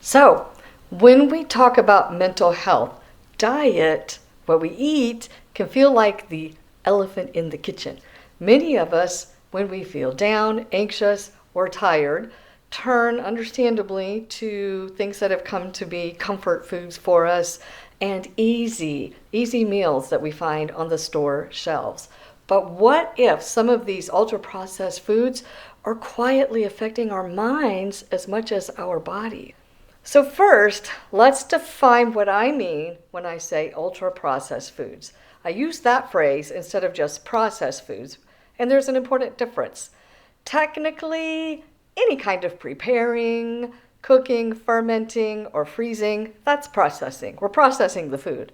So, when we talk about mental health, diet, what we eat, can feel like the elephant in the kitchen. Many of us, when we feel down, anxious, or tired, turn understandably to things that have come to be comfort foods for us and easy meals that we find on the store shelves. But what if some of these ultra processed foods are quietly affecting our minds as much as our body? So first, let's define what I mean when I say ultra-processed foods. I use that phrase instead of just processed foods, and there's an important difference. Technically, any kind of preparing, cooking, fermenting, or freezing, that's processing. We're processing the food.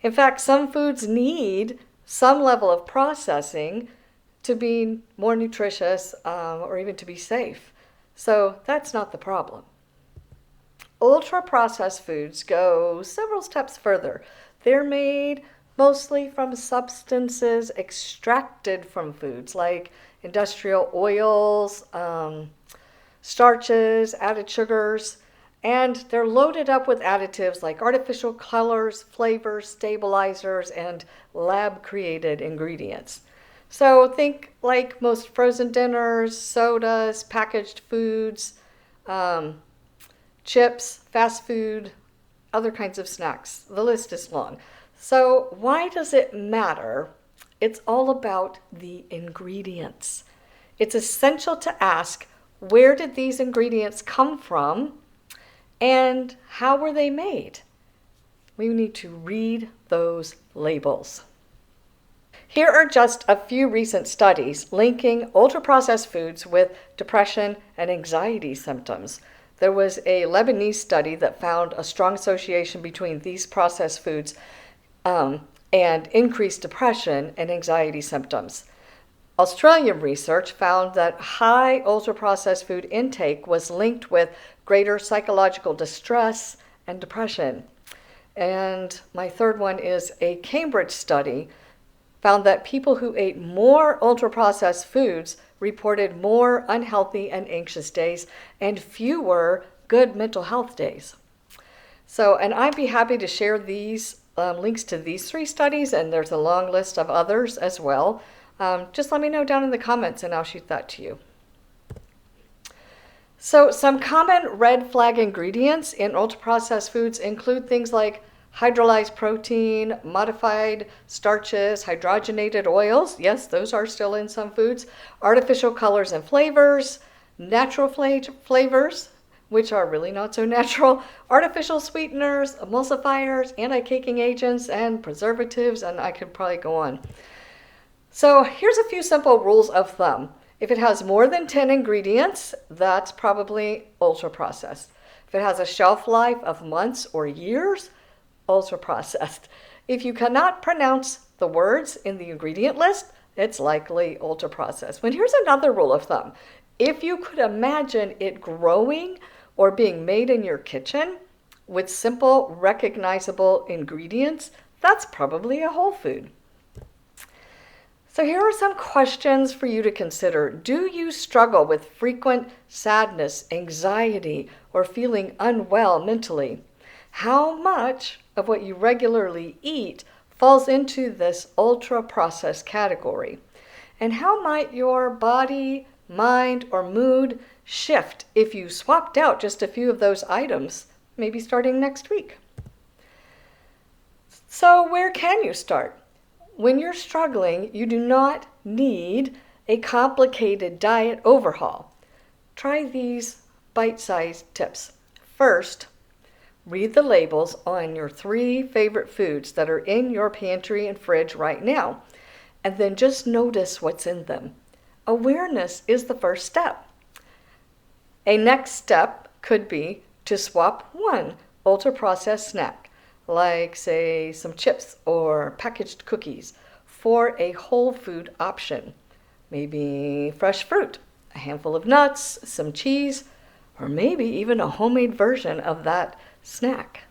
In fact, some foods need some level of processing to be more nutritious or even to be safe. So that's not the problem. Ultra-processed foods go several steps further. They're made mostly from substances extracted from foods like industrial oils, starches, added sugars, and they're loaded up with additives like artificial colors, flavors, stabilizers, and lab-created ingredients. So think like most frozen dinners, sodas, packaged foods, chips, fast food, other kinds of snacks. The list is long. So why does it matter? It's all about the ingredients. It's essential to ask, where did these ingredients come from and how were they made? We need to read those labels. Here are just a few recent studies linking ultra-processed foods with depression and anxiety symptoms. There was a Lebanese study that found a strong association between these processed foods and increased depression and anxiety symptoms. Australian research found that high ultra-processed food intake was linked with greater psychological distress and depression. And my third one is a Cambridge study found that people who ate more ultra-processed foods reported more unhealthy and anxious days and fewer good mental health days. So, and I'd be happy to share these links to these 3 studies, and there's a long list of others as well. Just let me know down in the comments and I'll shoot that to you. So some common red flag ingredients in ultra-processed foods include things like hydrolyzed protein, modified starches, hydrogenated oils. Yes, those are still in some foods. Artificial colors and flavors, natural flavors, which are really not so natural, artificial sweeteners, emulsifiers, anti-caking agents, and preservatives, and I could probably go on. So here's a few simple rules of thumb. If it has more than 10 ingredients, that's probably ultra-processed. If it has a shelf life of months or years, ultra-processed. If you cannot pronounce the words in the ingredient list, it's likely ultra-processed. But here's another rule of thumb. If you could imagine it growing or being made in your kitchen with simple, recognizable ingredients, that's probably a whole food. So here are some questions for you to consider. Do you struggle with frequent sadness, anxiety, or feeling unwell mentally? How much of what you regularly eat falls into this ultra-processed category? And how might your body, mind, or mood shift if you swapped out just a few of those items, maybe starting next week? So where can you start? When you're struggling, you do not need a complicated diet overhaul. Try these bite-sized tips. First, read the labels on your 3 favorite foods that are in your pantry and fridge right now, and then just notice what's in them. Awareness is the first step. A next step could be to swap one ultra-processed snack, like say some chips or packaged cookies, for a whole food option. Maybe fresh fruit, a handful of nuts, some cheese, or maybe even a homemade version of that snack.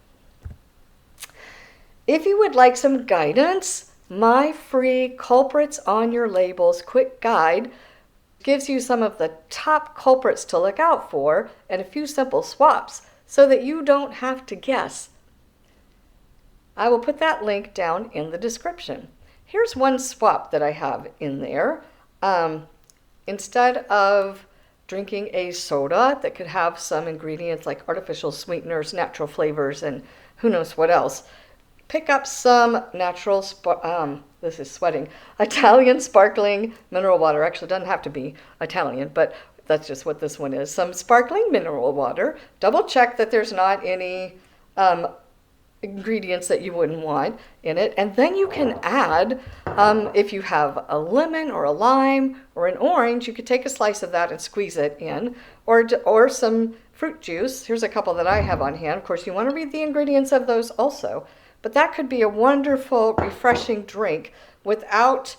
If you would like some guidance, my free Culprits on Your Labels quick guide gives you some of the top culprits to look out for and a few simple swaps so that you don't have to guess. I will put that link down in the description. Here's one swap that I have in there. Instead of drinking a soda that could have some ingredients like artificial sweeteners, natural flavors, and who knows what else, pick up some natural, this is sweating, Italian sparkling mineral water. Actually, it doesn't have to be Italian, but that's just what this one is. Some sparkling mineral water. Double check that there's not any ingredients that you wouldn't want in it, and then you can add, if you have a lemon or a lime or an orange, you could take a slice of that and squeeze it in, or some fruit juice. Here's a couple that I have on hand. Of course, you want to read the ingredients of those also, but that could be a wonderful, refreshing drink without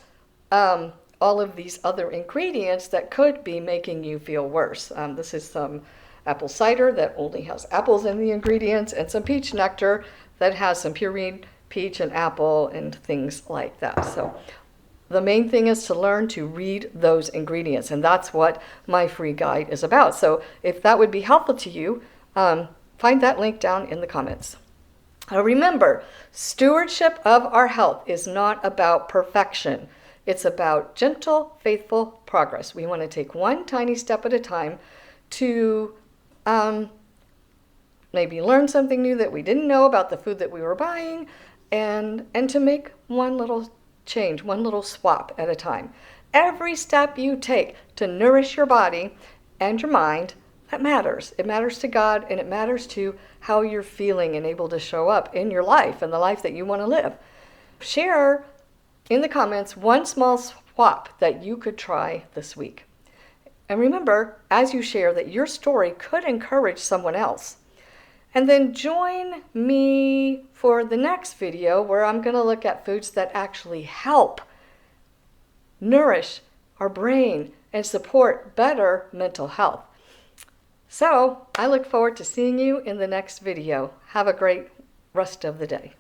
all of these other ingredients that could be making you feel worse. This is some apple cider that only has apples in the ingredients, and some peach nectar that has some pureed peach and apple and things like that. So the main thing is to learn to read those ingredients, and that's what my free guide is about. So if that would be helpful to you, find that link down in the comments. Remember, stewardship of our health is not about perfection. It's about gentle, faithful progress. We want to take one tiny step at a time to maybe learn something new that we didn't know about the food that we were buying, and to make one little change, one little swap at a time. Every step you take to nourish your body and your mind, that matters. It matters to God, and it matters to how you're feeling and able to show up in your life and the life that you want to live. Share in the comments one small swap that you could try this week. And remember, as you share, that your story could encourage someone else. And then join me for the next video where I'm going to look at foods that actually help nourish our brain and support better mental health. So I look forward to seeing you in the next video. Have a great rest of the day.